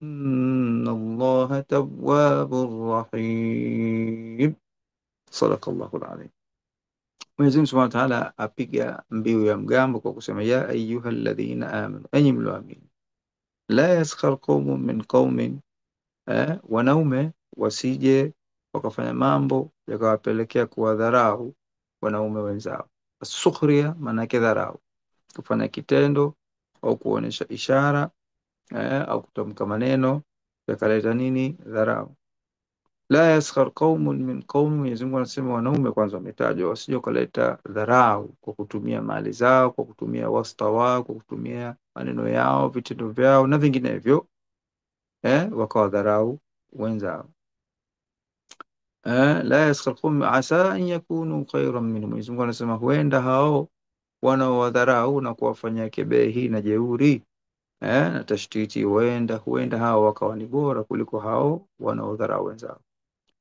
inna Allaha tawwabur rahim. Sadaqallahu al-azim. Mwenyezi Mungu Subhanahu wa Ta'ala apiga mbiu ya mgambo kwa kusema ya ayyuhalladhina amanu, enyi mlioamini, la yaskhar qaumun min qaumin, wanaume wasije wakafanya mambo yakawapelekea kuwadharau wanaume wenzao. Sukhria maana yake dharau, kufanya kitendo au kuonesha ishara au kutamka maneno yakaleta nini? Dharau. La yaskhar qaumun min qaum, Mwenyezi Mungu anasema wanaume kwanza wametajwa, wasije wakaleta dharau kwa kutumia mali zao, kwa kutumia wasta wao, kwa kutumia maneno yao, vitendo vyao na vinginevyo, wakawadharau wenzao. La yaskhar qaumun asa an yakunu khayran minhum, Mwenyezi Mungu anasema huenda hao wanaowadharau na kuwafanyia kebehi na jeuri na tashtiti, huenda hao wakawa ni bora kuliko hao wanaodharau wenzao.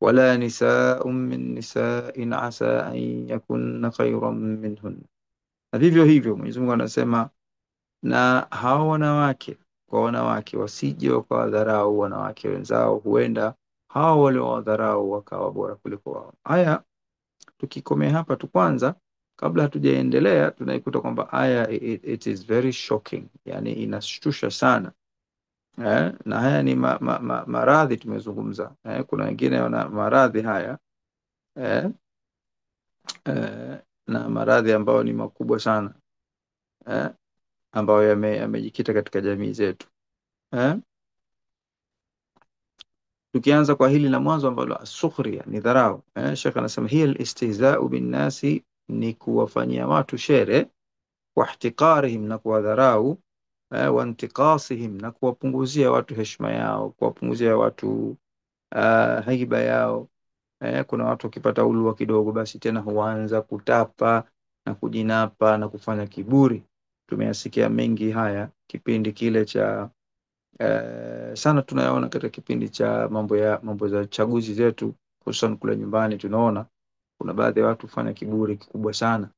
Wala nisaa'un min nisa'in asa an yakunna khayran minhun, na vivyo hivyo Mwenyezi Mungu anasema na hao wanawake kwa wanawake wasije wakawadharau wanawake wenzao, huenda hao waliowadharau wakawa bora kuliko wao. Haya, tukikomea hapa tu kwanza, kabla hatujaendelea, tunaikuta kwamba aya it is very shocking, yani inashtusha sana. Na haya ni maradhi tumezungumza. Kuna wengine wana maradhi haya eh, na maradhi ambayo ni makubwa sana eh, ambayo yamejikita katika jamii zetu eh. Tukianza kwa hili la mwanzo ambalo asukhria ni dharau Sheikh anasema hiya alistihza'u bin nasi, ni kuwafanyia watu shere, wa ihtiqarihim, na kuwadharau wa intiqasihim, na kuwapunguzia watu heshima yao, kuwapunguzia watu haiba yao. Kuna watu wakipata ulwa kidogo, basi tena huanza kutapa na kujinapa na kufanya kiburi. Tumeyasikia mengi haya kipindi kile cha sana tunayaona katika kipindi cha mambo za chaguzi zetu, hususan kule nyumbani. Tunaona kuna baadhi ya watu hufanya kiburi kikubwa sana,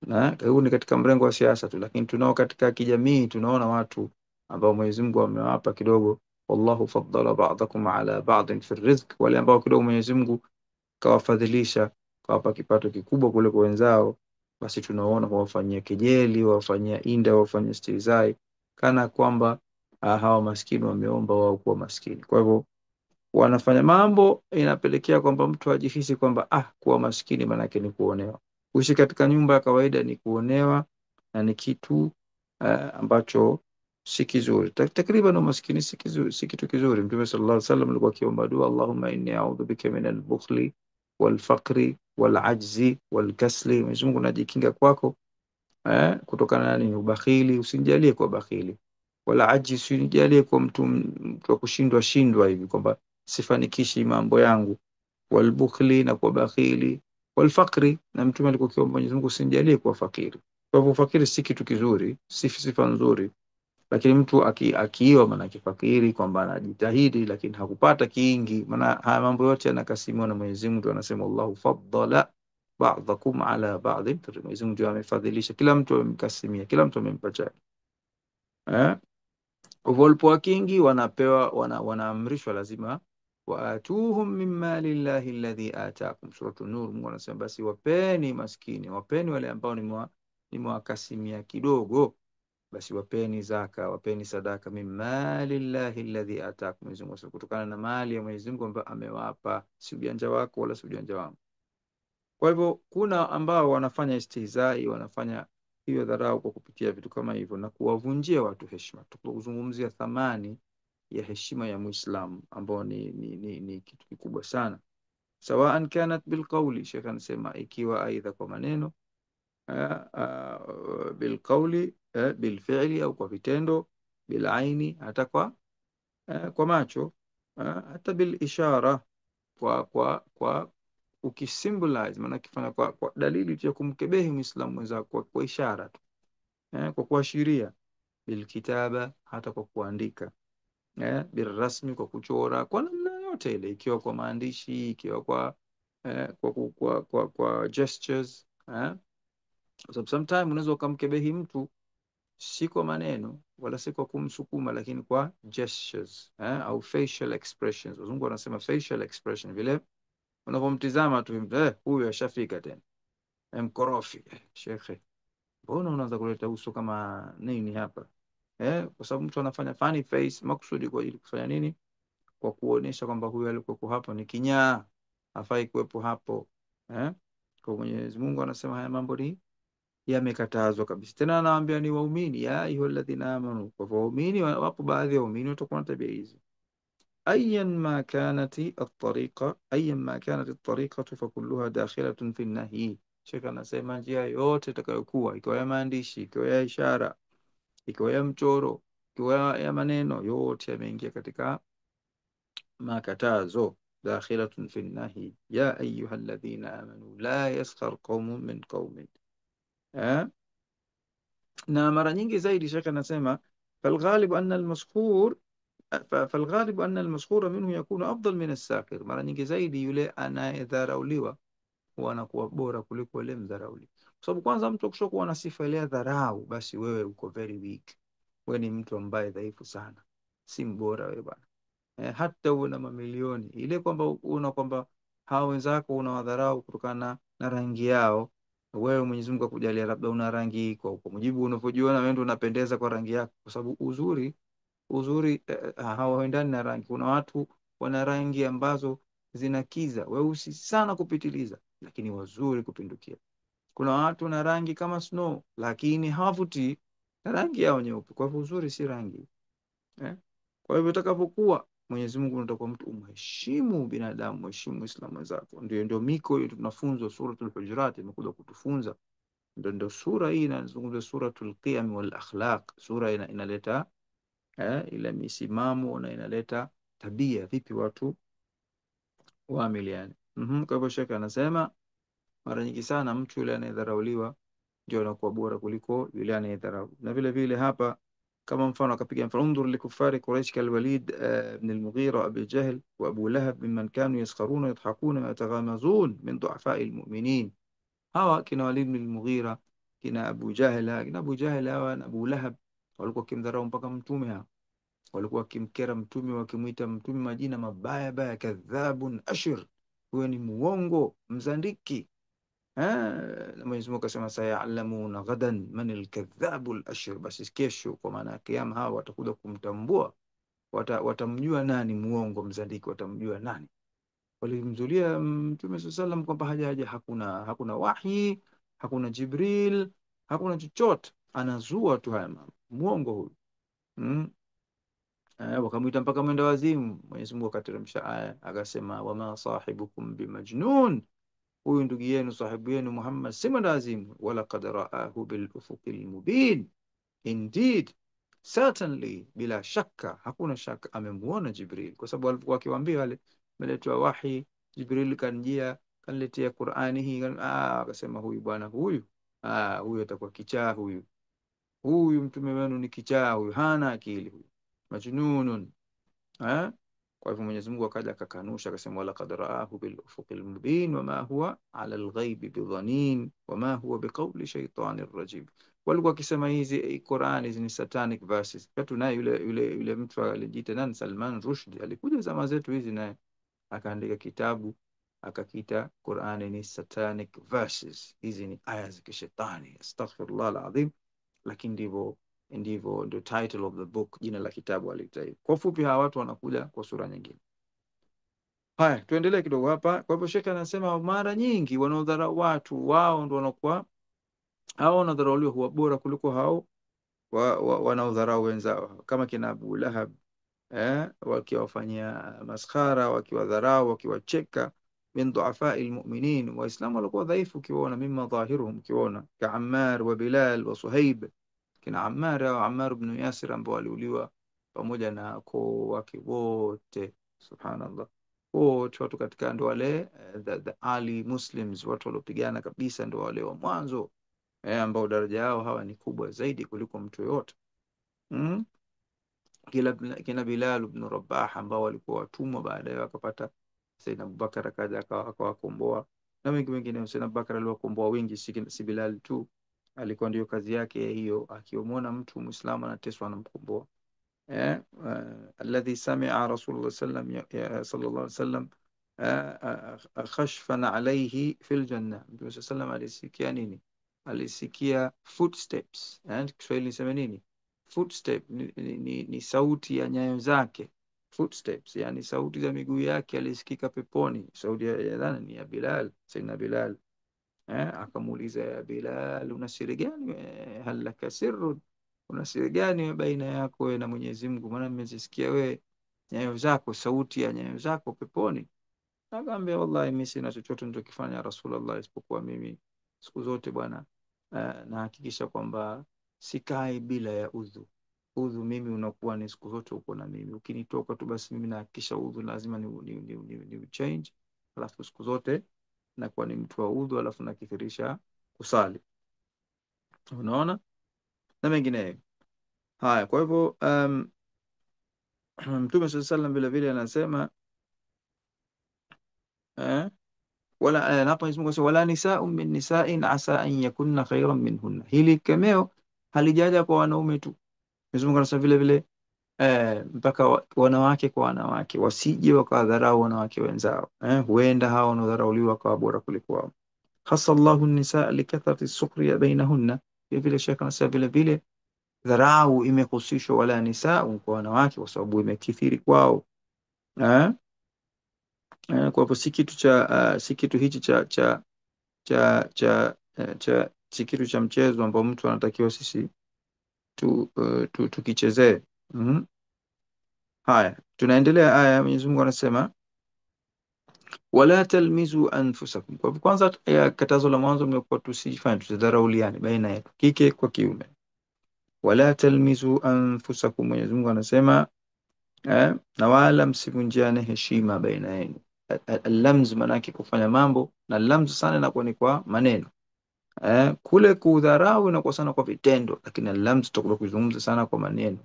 na huu ni katika mrengo wa siasa tu, lakini tunao katika kijamii, tunaona watu ambao Mwenyezi Mungu amewapa kidogo, wallahu faddala ba'dakum ala ba'din fi rizq, wale ambao kidogo Mwenyezi Mungu kawafadhilisha, kawapa kipato kikubwa kuliko wenzao, basi tunaona huwafanyia kejeli, huwafanyia inda, huwafanyia istihzai, kana kwamba hawa maskini wameomba wao kuwa maskini. Kwa hivyo wanafanya mambo inapelekea kwamba mtu ajihisi kwamba kuwa maskini manake ni kuonewa. Kuishi katika nyumba ya kawaida ni kuonewa, na ni kitu ambacho si kizuri. Takriban umaskini si kitu kizuri. Mtume sallallahu alaihi wasallam alikuwa akiomba dua, Allahumma inni a'udhu bika min al-bukhli wal-faqri wal-ajzi wal-kasli, Mwenyezi Mungu najikinga kwako kutokana na nini? Ubakhili, usinijalie kwa bakhili, wala aji, usinijalie kwa mtu wa kushindwa shindwa hivi kwamba sifanikishi mambo yangu, walbukhli, na kwa bakhili, walfaqri, na mtume alikuwa akiomba Mwenyezi Mungu usinijalie kwa fakiri. Kwa hivyo fakiri si kitu kizuri, si sifa nzuri. Lakini mtu akiwa maana kifakiri kwamba anajitahidi lakini hakupata kingi, maana haya mambo yote yanakasimiwa na Mwenyezi Mungu. Anasema Allahu faddala ba'dakum ala ba'd, Mwenyezi Mungu amefadhilisha kila mtu, amemkasimia kila mtu, amempa chake walipokuwa kingi wanapewa, wanaamrishwa lazima waatuhum min mali llahi alladhi ataakum. Suratu Nur, Mungu anasema basi wapeni maskini, wapeni wale ambao nimewakasimia kidogo, basi wapeni zaka, wapeni sadaka, min mali llahi alladhi ataakum, Mwenyezi Mungu kutokana na mali ya Mwenyezi Mungu ambayo amewapa, si ujanja wako wala si ujanja wangu. Kwa hivyo kuna ambao wanafanya istihzai, wanafanya hiyo dharau kwa kupitia vitu kama hivyo na kuwavunjia watu heshima. Tukuzungumzia thamani ya heshima ya Muislamu ambao ni kitu kikubwa sana. Sawaan kanat bilqawli, Sheikh anasema ikiwa aidha kwa maneno, bilqawli, bilfi'li, au kwa vitendo, bilaini, hata kwa macho, hata bilishara, kwa ukisymbolize, maana kifanya kwa dalili tu ya kumkebehi Muislamu mwenzako kwa ishara tu, kwa kuashiria, bilkitaba, hata kwa kuandika, bilrasmi, kwa kuchora, kwa namna yote ile, ikiwa kwa maandishi, ikiwa kwa gestures. Kwa sababu sometimes unaweza ukamkebehi mtu si kwa maneno, wala si kwa kumsukuma, lakini kwa gestures au facial expressions. Wazungu wanasema facial expression, vile unapomtizama tu huyu ashafika tena, mkorofi shekhe, mbona unaanza kuleta uso kama nini hapa kwa sababu mtu anafanya funny face makusudi kwa ajili kufanya nini? Kwa kuonesha kwamba huyu alikuwepo hapo ni kinyaa, hafai kuwepo hapo Kwa Mwenyezi Mungu anasema haya mambo ni yamekatazwa kabisa. Tena anawaambia ni waumini, ya ayyuhalladhina amanu. Kwa waumini, wapo baadhi ya waumini watakuwa na tabia hizi. Ayyan ma kanat at-tariqa, ayyan ma kanat at-tariqatu fakulluha dakhilatun fi an-nahy. Sheikh anasema njia yote itakayokuwa, ikiwa ya maandishi, ikiwa ya ishara, ikiwa ya mchoro, ikiwa ya maneno, yote yameingia katika makatazo. Dakhilatun fi an-nahy ya ayyuhalladhina amanu la yaskhar qaumun min qaumin. Na mara nyingi zaidi Sheikh anasema falghalibu anna almaskhur falghalibu anna almaskhura minhu yakunu afdal min as-sakir. Mara nyingi zaidi yule anayedharauliwa huwa anakuwa bora kuliko yule mdharauli, kwa sababu kwanza mtu akishakuwa na sifa ile ya dharau, basi wewe uko very weak, wewe ni mtu ambaye dhaifu sana, si mbora wewe bwana. Hata uwe na mamilioni, ile kwamba hao wenzako unawadharau kutokana na rangi yao, wewe Mwenyezi Mungu akujalia labda una rangi kwa mujibu unavyojiona wewe ndio unapendeza kwa rangi yako, kwa sababu uzuri hauendani na rangi. Kuna watu wana rangi ambazo zinakiza, weusi sana kupitiliza, lakini wazuri kupindukia. Kuna watu na rangi kama snow, lakini hawavutii na rangi yao nyeupe. Kwa hivyo uzuri si rangi Kwa hivyo utakapokuwa Mwenyezi Mungu unataka mtu umheshimu binadamu, mheshimu Muislamu wenzako. Ndio miko hiyo tunafunzwa. Suratul Hujurat imekuja kutufunza, ndio sura hii inazungumza suratul Qiyam wal Akhlaq. Sura inaleta ile misimamo na inaleta tabia, vipi watu waamiliane. Kwa hivyo Sheikh anasema mara nyingi sana mtu yule anayedharauliwa ndio anakuwa bora kuliko yule anayedharau. Na vile vile hapa kama mfano akapiga mfano, undur likufari Quraish kalwalid ibn al-Mughira Abi Jahl wa Abu Lahab mimman kanu yaskharuna yadhakuna wa yataghamazun min du'afai al-mu'minin. Hawa kina Walid ibn al-Mughira, kina Abu Jahl hawa na Abu Lahab walikuwa kimdharau mpaka mtume. Hawa walikuwa wakimkera mtume, wakimwita mtume majina mabaya baya, kadhabun ashir, huyo ni muongo mzandiki. Na Mwenyezi Mungu akasema sayalamuna ghadan man alkadhabu alashir, basi kesho kwa maana ya kiyama hawa watakuja kumtambua, watamjua nani muongo mzandiki, watamjua nani. Walimzulia mtume sallam kwamba haja hakuna wahi, hakuna Jibril, hakuna chochote, anazua tu haya mambo, muongo huyu. Wakamwita mpaka mwenda wazimu. Mwenyezi Mungu akateremsha aya akasema wama sahibukum bimajnun, huyu ndugu yenu sahibu yenu Muhammad si mwenda wazimu. Walaqad raahu bil ufuqil mubin, indeed certainly, bila shaka, hakuna shaka, amemuona Jibril, kwa sababu alipokuwa akiwaambia wale meletwa wahi, Jibril kanjia kaniletea Qur'ani hii, akasema huyu bwana huyu atakuwa kichaa, huyu mtume wenu ni kichaa, huyu hana akili, huyu majnunun. Kwa hivyo Mwenyezi Mungu akaja akakanusha akasema walaqad raahu bil ufuqil mubin wama huwa ala alghaibi bidhanin wama huwa biqawli shaytanir rajim. Walikuwa wakisema hizi Qur'ani hizi ni satanic verses. Katu naye yule mtu alijiita nani, Salman Rushdie, alikuja zama zetu hizi naye akaandika kitabu akakiita Qur'ani ni satanic verses, hizi ni aya za kishetani, astaghfirullah alazim. Lakini ndio title of the book, jina la kitabu alitai. Kwa fupi hawa watu wanakuja kwa sura nyingine. Haya, tuendelee kidogo hapa. Kwa hivyo Sheikh anasema mara nyingi wanaodharau watu wao ndio wanakuwa, hao wanaodharauliwa huwa bora kuliko hao wanaodharau wenzao, kama kina Abu Lahab wakiwafanyia maskhara, wakiwadharau, wakiwacheka. Min duafai almu'minin, waislamu walikuwa dhaifu ukiwaona, mimma dhahiruhum, ukiwaona ka Ammar wa Bilal wa Suhaib, kina Ammar ibn Yasir ambao waliuliwa pamoja na koo wake wote, subhanallah, wote watu katika ndo wale the early Muslims, watu waliopigana kabisa, ndo wale wa mwanzo ambao daraja yao hawa ni kubwa zaidi kuliko mtu yoyote. Kina Bilal ibn Rabah ambao walikuwa watumwa, baadaye wakapata Sayyidina Abubakar akaja akawakomboa, na wengi wengine. Sayyidina Abubakar aliwakomboa wengi, si Bilal tu, alikuwa ndio kazi yake hiyo, akimuona mtu Muislamu anateswa anamkomboa. Alladhi sami'a Rasulullah sallallahu alaihi wasallam khashfan alayhi fil janna. Mtume sallam alisikia nini? Alisikia footsteps. Kiswahili niseme nini? Footstep ni sauti ya nyayo zake. Footsteps yani sauti za miguu yake alisikika peponi. Sauti ya nani? Ni ya Bilal, Sayyidina Bilal. Akamuuliza, ya Bilal, una siri gani? Hal laka sirrun, una siri gani baina yako wewe na Mwenyezi Mungu? Maana nimezisikia wewe nyayo zako, sauti ya nyayo zako peponi. Akamwambia, wallahi mimi sina chochote ninachokifanya ya Rasulullah, isipokuwa mimi siku zote bwana nahakikisha kwamba sikai bila ya udhu. Udhu mimi unakuwa ni siku zote uko na mimi, ukinitoka tu basi mimi nahakikisha udhu lazima ni change, alafu siku zote nakuwa ni mtu wa udhu, alafu nakithirisha kusali. Unaona, na mengineyo haya. Kwa hivyo Mtume sallallahu alaihi vile vile anasema wala napo Mwenyezi wala nisa'un min nisa'in asa an yakunna khayran minhunna. Hili kemeo halijaja kwa wanaume tu. Mwenyezi Mungu anasema vile vile mpaka wanawake kwa wanawake wasije wakawadharau wanawake wenzao. Huenda hao wanaodharauliwa kwa bora kuliko wao. Khassa Allahu an-nisaa likathrati as-sukhriya bainahunna. Vile Sheikh anasema vile vile dharau imehusishwa wala nisaa kwa wanawake kwa sababu imekithiri kwao. Kwa hivyo si kitu cha si kitu hichi si kitu cha mchezo ambao mtu anatakiwa sisi tukichezee. Haya, tunaendelea. Aya Mwenyezi Mungu anasema wala talmizu anfusakum. Kwa kwanza katazo la mwanzo nimekuwa tusifanye tusidharauliane baina yetu, kike kwa kiume. Wala talmizu anfusakum, Mwenyezi Mungu anasema na wala msivunjiane heshima baina yenu. Al-lamz manake kufanya mambo, na lamz sana inakuwa ni kwa maneno. Kule kudharau inakuwa sana kwa vitendo, lakini al-lamz tutakuwa kuzungumza sana kwa maneno.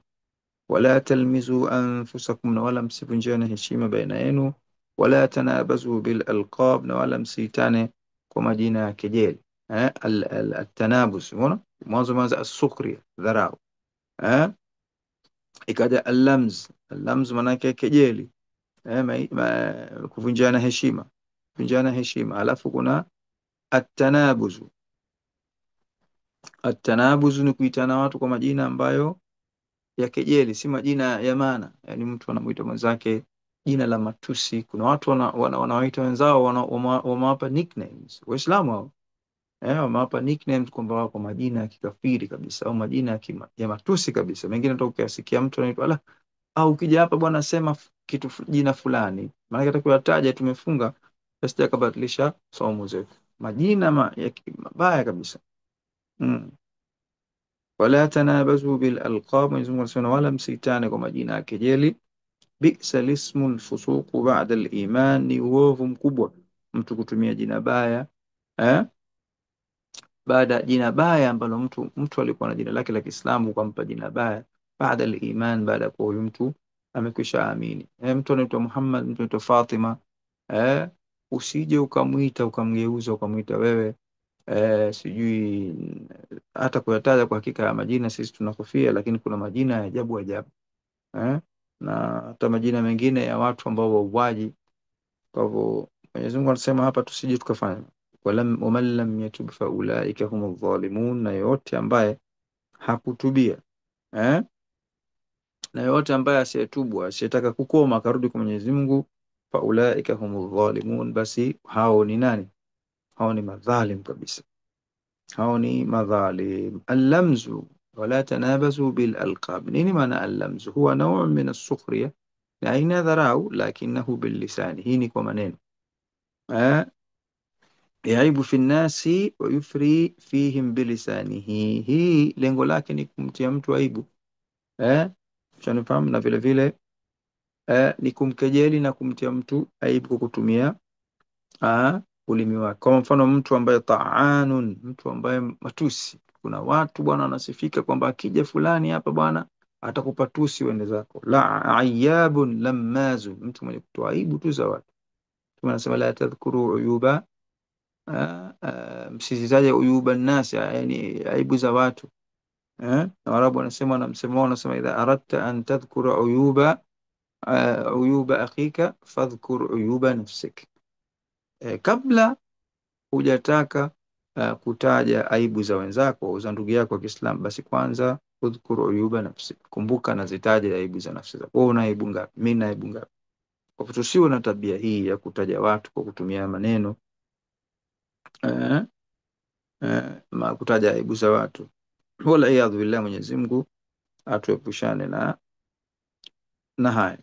Wala talmizu anfusakum, na wala msivunjiane heshima baina yenu. Wala tanabazu bil alqab, na wala msiitane kwa majina ya kejeli. At-tanabus, unaona mwanzo as-sukhriya, dharau. Ikaja al-lamz. Al-lamz manake kejeli, kuvunjiana heshima, kuvunjiana heshima. Alafu kuna at-tanabuzu. At-tanabuzu ni kuitana watu kwa majina ambayo ya kejeli, si majina ya maana. Yani mtu anamuita mwenzake jina la matusi. Kuna watu wanawaita wenzao wamewapa nicknames. Waislamu hao wamewapa nicknames kwamba wako majina ya kikafiri kabisa, au majina ya matusi kabisa. Mengine hata ukisikia mtu anaitwa ala, au ukija hapa bwana sema kitu jina fulani, maana hata kuyataja tumefunga basi akabadilisha saumu zetu, majina mabaya kabisa. Wala tanabazu bil alqab, Mwenyezi Mungu anasema wala msitane kwa majina ya kejeli. Bi'sa lismul fusuq ba'da al-iman, ni uovu mkubwa mtu kutumia jina baya baada jina baya ambalo mtu alikuwa na jina lake la Kiislamu kumpa jina baya baada al-iman, baada kwa huyu mtu amekwisha amini. Mtu anaitwa Muhammad, mtu anaitwa Fatima, usije ukamwita ukamgeuza ukamwita wewe sijui, hata kuyataja kwa hakika ya majina sisi tunakofia, lakini kuna majina ya ajabu ajabu na hata majina mengine ya watu ambao wauaji. Kwa hivyo Mwenyezi Mungu anasema hapa tusije tukafanya. Waman lam yatub fa ulaika humudh dhalimun, na yote ambaye hakutubia na yote ambaye asiyetubu, asiyetaka kukoma akarudi kwa Mwenyezi Mungu, fa ulaika humudh dhalimun, basi hao ni nani? Hao ni madhalim kabisa, hao ni madhalim. Al-lamzu wala tanabazu bil alqab. Nini maana al-lamzu? Huwa naw' min as-sukhriya, na aina dharau, lakinahu bil lisani. Hii ni kwa maneno. Yaibu fi nnasi wa yufri fihim bilisanihi. Hii lengo lake ni kumtia mtu aibu, shanifahamu, na vile vile ni kumkejeli na kumtia mtu aibu kwa kutumia ulimi wake. Kwa mfano mtu ambaye ta'anun, mtu ambaye matusi. Kuna watu bwana wanasifika kwamba akija fulani hapa bwana atakupa tusi uende zako. La ayyabun lamazun, mtu mwenye kutoa aibu tu za watu. Tunasema la tadhkuru uyuba msizitaje uyuba nnasi, yani aibu za watu. Na Waarabu wanasema na msemo wao wanasema, idha aradta an tadhkura uyuba akhika fadhkur uyuba nafsik. Kabla hujataka kutaja aibu za wenzako, za ndugu yako wa Kiislamu, basi kwanza udhkur uyuba nafsik, kumbuka na zitaje aibu za nafsi zako. Wewe una aibu ngapi? Mimi na aibu ngapi? Kwa hivyo tusiwe na tabia hii ya kutaja watu kwa kutumia maneno eh, kutaja aibu za watu. Waliyadhu billah, Mwenyezi Mungu atuepushane na haya.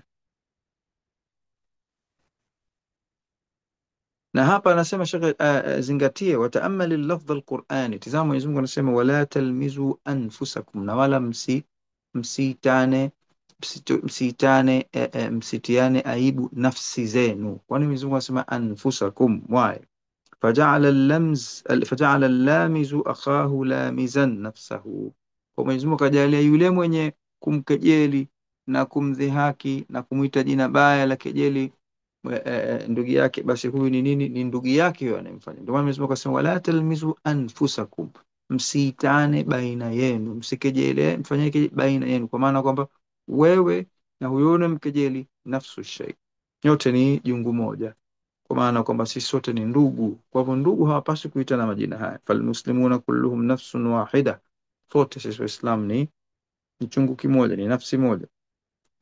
Na hapa anasema shekhe, zingatie, wataamali lafdha alqurani, tizama Mwenyezi Mungu anasema wala talmizu anfusakum, na wala msitane msitiane aibu nafsi zenu. Kwani Mwenyezi Mungu anasema anfusakum? Why? Faja'ala allamizu akhahu lamizan nafsahu, kwa Mwenyezi Mungu akajalia yule mwenye kumkejeli na kumdhihaki na kumwita jina baya la kejeli ndugu yake, basi huyu ni nini? Ni ndugu yake huyo anayemfanya. Ndio maana Mwenyezi Mungu akasema wala talmizu anfusakum, msiitane baina yenu, msikejele, mfanyike baina yenu, kwa maana kwamba wewe na huyo unamkejeli, nafsu shay, yote ni jungu moja, kwa maana kwamba sisi sote ni ndugu. Kwa hivyo ndugu hawapaswi kuitana majina haya. Falmuslimuna kulluhum nafsun wahida, sote sisi Waislamu ni chungu kimoja, ni nafsi moja.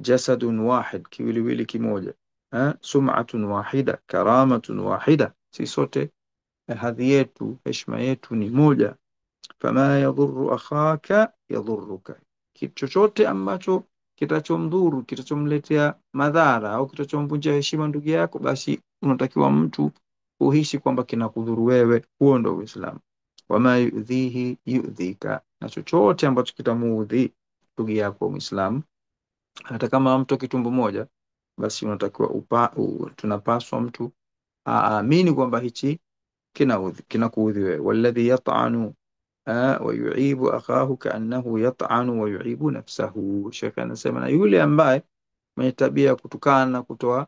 Jasadun wahid, kiwiliwili kimoja. Sum'atun wahida, karamatun wahida, si sote hadhi yetu, heshima yetu ni moja. Fama yadhurru akhaka yadhurruka, kitu chochote ambacho kitachomdhuru, kitachomletea madhara au kitachomvunjia heshima ndugu yako, basi unatakiwa mtu uhisi kwamba kinakudhuru wewe. Huo ndio Uislamu. Wama yudhihi yudhika, na chochote ambacho kitamuudhi ndugu yako Muislamu, hata kama mtu kitumbo moja, basi unatakiwa tunapaswa mtu aamini kwamba hichi kinakuudhi wewe. Walladhi yat'anu wa yu'ibu akhahu kaannahu yat'anu wa yu'ibu nafsahu. Sheikh anasema, na yule ambaye mwenye tabia ya kutukana na kutoa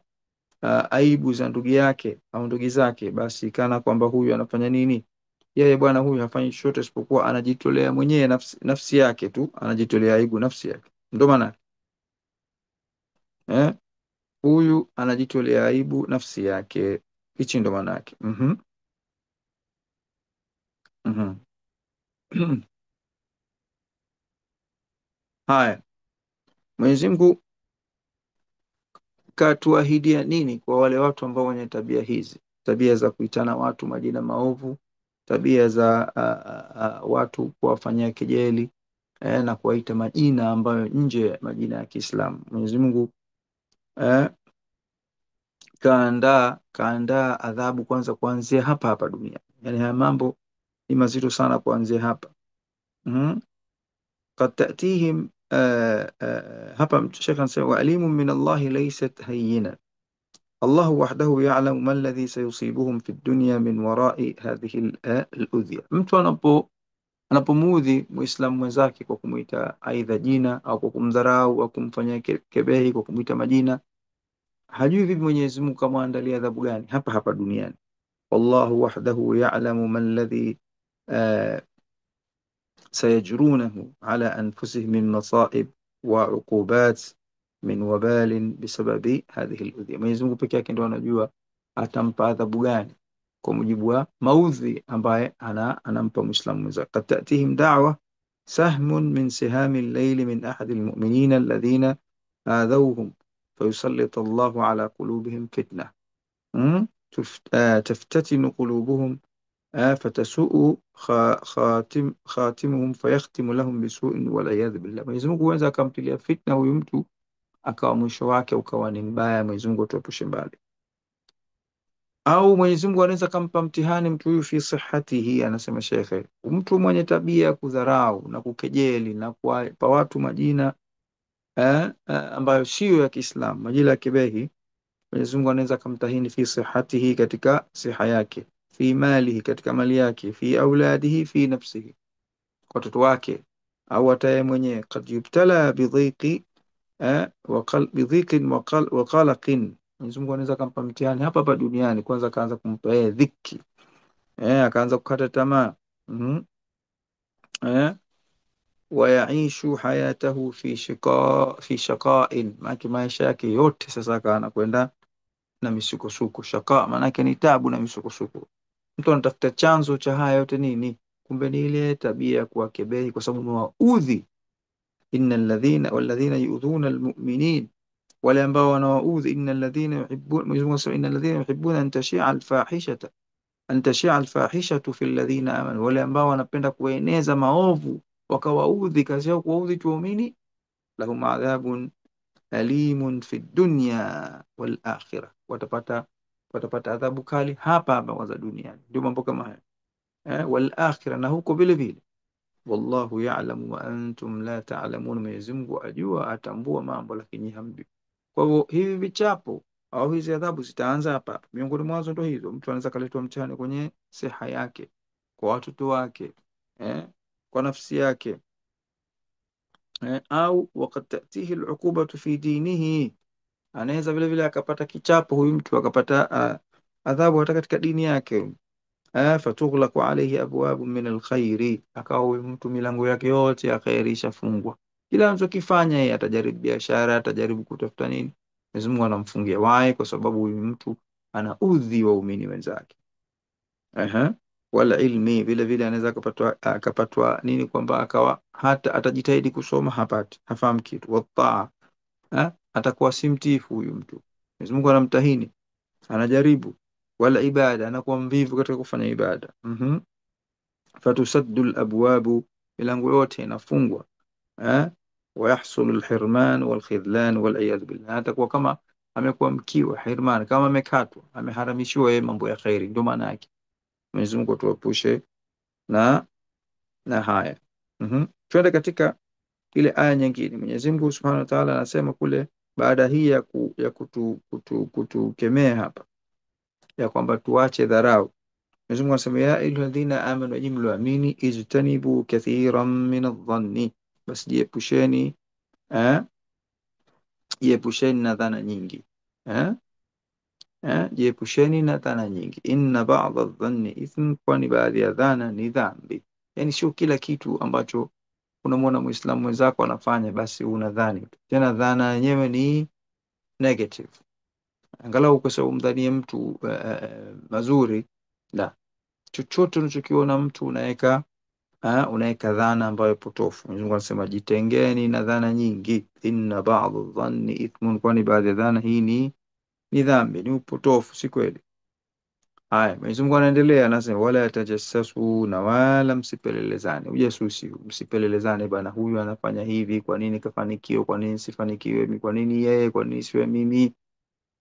aibu za ndugu yake au ndugu zake, basi kana kwamba huyu anafanya nini? Yeye bwana huyu hafanyi chochote isipokuwa anajitolea mwenyewe nafsi yake tu, anajitolea aibu nafsi yake. Ndio maana huyu anajitolea aibu nafsi yake, hichi ndo maana yake. Haya, Mwenyezi Mungu katuahidia nini kwa wale watu ambao wenye tabia hizi, tabia za kuitana watu majina maovu, tabia za watu kuwafanyia kejeli na kuwaita majina ambayo nje ya majina ya Kiislamu. Mwenyezi Mungu kaandaa adhabu kwanza kuanzia hapa hapa dunia. Yani haya mambo ni mazito sana kuanzia hapa. Qad ta'tihim hapa Sheikh anasema wa alimun min Allahi laysat hayyina, Allahu wahdahu ya'lamu ma alladhi sayusibuhum fi dunya min wara'i hadhihi al-udhya. Mtu anapomuudhi Muislamu mwenzake kwa kumuita aidha jina au kwa kumdharau au kumfanyia kebehi kwa kumuita majina, hajui vipi Mwenyezi Mungu kamwandalia adhabu gani hapa hapa duniani. Wallahu wahdahu ya'lamu ma alladhi sayajrunahu ala anfusihim min masaib wa uqubat min wabalin bisababi hadhihi al-udhya. Mwenyezi Mungu pekee yake ndio anajua atampa adhabu gani kwa mujibu wa maudhi ambaye anampa Muislamu mwenzake. Qad ta'tihim da'wa sahmun min sihami al-layl min ahadi al-mu'minina alladhina adhawhum fayusallitu Allahu ala qulubihim fitna taftatinu qulubuhum fatasu'u khatimuhum fayakhtimu lahum bisu'in wal iyadhu billah. Mwenyezi Mungu huweza akamtilia fitna huyu mtu akawa mwisho wake ukawa ni mbaya. Mwenyezi Mungu atuepushe mbali. Au Mwenyezi Mungu anaweza kampa mtihani mtu huyu fi sihhatihi. Anasema shekhe, mtu mwenye tabia ya kudharau na kukejeli na kuwapa watu majina ambayo sio ya Kiislamu, majina ya kibehi, Mwenyezi Mungu anaweza kumtahini fi sihhatihi, katika siha yake, fi malihi, katika mali yake, fi auladihi, fi nafsihi, watoto wake au ataye mwenyewe. Qad yubtala bidhiqi bidhiqin wa qalaqin, Mwenyezi Mungu anaweza kumpa mtihani hapa hapa duniani, kwanza kaanza kumpa dhiki akaanza kukata tamaa. eh wayaishu hayatahu fi shaqain, maana maisha yake yote sasa akawa anakwenda na misukosuko. Shaqa maana yake ni tabu na misukosuko. Mtu anatafuta chanzo cha haya yote nini? Kumbe ni ile tabia ya kuwakebehi, kwa sababu maudhi. Innal ladhina walladhina yu'dhuna almu'minin, wale ambao wanawaudhi. Innal ladhina yuhibbuna, Mwenyezi Mungu anasema innal ladhina yuhibbuna an tashia alfahishatu fi alladhina amanu, wale ambao wanapenda kueneza maovu wakawaudhi, kazi yao kuwaudhi tuwaumini. Lahum adhabun alimun fi dunya wal akhirah, watapata adhabu kali hapa hapa kwanza duniani, ndio mambo kama haya. Wal akhirah, na huko vile vile. Wallahu ya'lamu wa antum la ta'lamun, Mwenyezi Mungu ajua atambua mambo lakini hamjui. Kwa hivyo hivi vichapo au hizi adhabu zitaanza hapa hapa. Miongoni mwazo ndio hizo, mtu anaweza kaletwa mtihani kwenye siha yake, kwa watoto wake, kwa nafsi yake, au wakati tatihi al'uqubatu fi dinihi, anaweza vile vile akapata kichapo huyu mtu, akapata adhabu hata katika dini yake. Fatughlaqu alayhi abwabu min alkhairi, akawa huyu mtu milango yake yote ya khairi ishafungwa. Kila anachokifanya yeye, atajaribu biashara, atajaribu kutafuta nini, Mwenyezi Mungu anamfungia wai, kwa sababu huyu mtu anaudhi waumini wenzake. Wala ilmi, vile vile anaweza akapatwa nini, kwamba akawa hata atajitahidi kusoma, hapati, hafahamu kitu. Wataa, atakuwa si mtiifu huyu mtu, Mwenyezi Mungu anamtahini, anajaribu. Wala ibada, anakuwa mvivu katika kufanya ibada. Fatusaddu alabwabu, milango yote inafungwa. Wayahsulu alhirman walkhidlan waliyadhu billah, atakuwa kama amekuwa mkiwa hirman, kama amekatwa, ameharamishiwa yeye mambo ya khairi. Ndio maana yake. Mwenyezi Mungu tuepushe na haya. Twende katika ile aya nyingine. Mwenyezi Mungu Subhanahu wa Ta'ala anasema kule, baada hii ya kutukemea hapa ya kwamba tuache dharau. Mwenyezi Mungu anasema ya ayyuhalladhina amanu, enyi mlioamini, ijtanibu kathiran min adh-dhanni, basi jiepusheni na dhana nyingi. Jiepusheni na dhana nyingi. Inna ba'dha adh-dhanni ithm, kwani baadhi ya dhana ni dhambi. Yani sio kila kitu ambacho unamwona Muislamu mwenzako anafanya basi unadhani, tena dhana yenyewe ni negative, angalau kwa sababu mdhanie mtu mazuri. La, chochote unachokiona mtu unaweka dhana ambayo potofu. Mwenyezi Mungu anasema jitengeni na dhana nyingi. Inna ba'dha dhanni ithmun, kwani baadhi ya dhana hii ni dhambi, ni upotofu, si kweli. Haya, Mwenyezi Mungu anaendelea anasema wala tajassasu, na wala msipelelezane. Ujasusi, msipelelezane, bana huyu anafanya hivi, kwa nini kafanikiwa, kwa nini sifanikiwe, kwa nini yeye, kwa nini siwe mimi.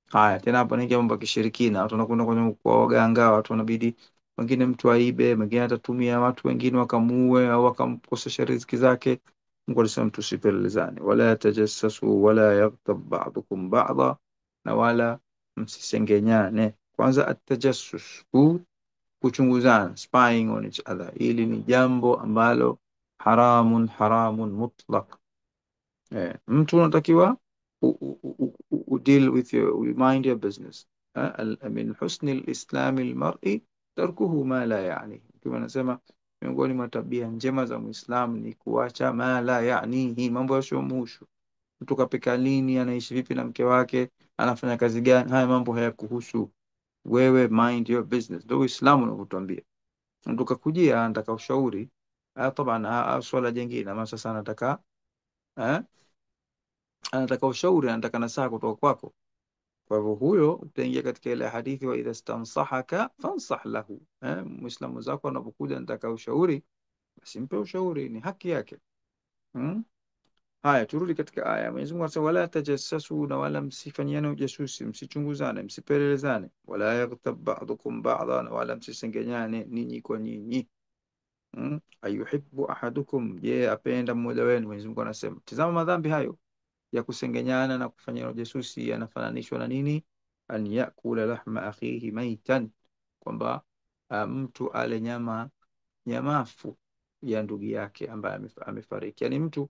Haya, tena hapo ni mambo ya kishirikina. Watu wanakwenda kwa waganga, watu wanabidi, wengine mtu aibe, mwingine atatumia watu wengine wakamuue au wakamkosesha riziki zake. Mungu alisema tusipelelezane. Wala tajassasu wala yaghtab ba'dukum ba'dha, na wala msisengenyane. Kwanza atajassus, kuchunguzana, spying on each other, hili ni jambo ambalo haramun mutlaq. Mtu unatakiwa deal with mind your business. Min husni al-islam al-mar'i tarkuhu ma la yani, kama nasema miongoni mwa tabia njema za Muislamu ni kuacha ma la yani, mambo yasiyomhusu. Mtu kapika lini, anaishi vipi na mke wake, anafanya kazi gani, haya mambo hayakuhusu wewe, mind your business. Ndio Uislamu unavyotuambia. Mtu kakujia anataka ushauri, taban swala jingine, ama sasa anataka ushauri, anataka nasaha kutoka kwako. Kwa hivyo huyo utaingia katika ile hadithi, wa idha stansahaka fansah lahu. Muislamu zako anapokuja anataka ushauri, basi mpe ushauri, ni haki yake. Haya, turudi katika aya. Mwenyezi Mungu anasema wala tajassasu, na wala msifanyiane ujasusi, msichunguzane, msipelelezane. Wala yaghtab ba'dukum ba'dha, na wala msisengenyane ninyi kwa nyinyi. Ayuhibbu ahadukum, je, apenda mmoja wenu? Mwenyezi Mungu anasema, tazama madhambi hayo ya kusengenyana na kufanya ujasusi yanafananishwa na nini? An yakula lahma akhihi maitan, kwamba mtu ale nyamafu ya ndugu yake ambaye amefariki. Yani mtu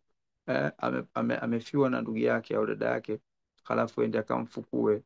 amefiwa na ndugu yake au dada yake, halafu ende akamfukue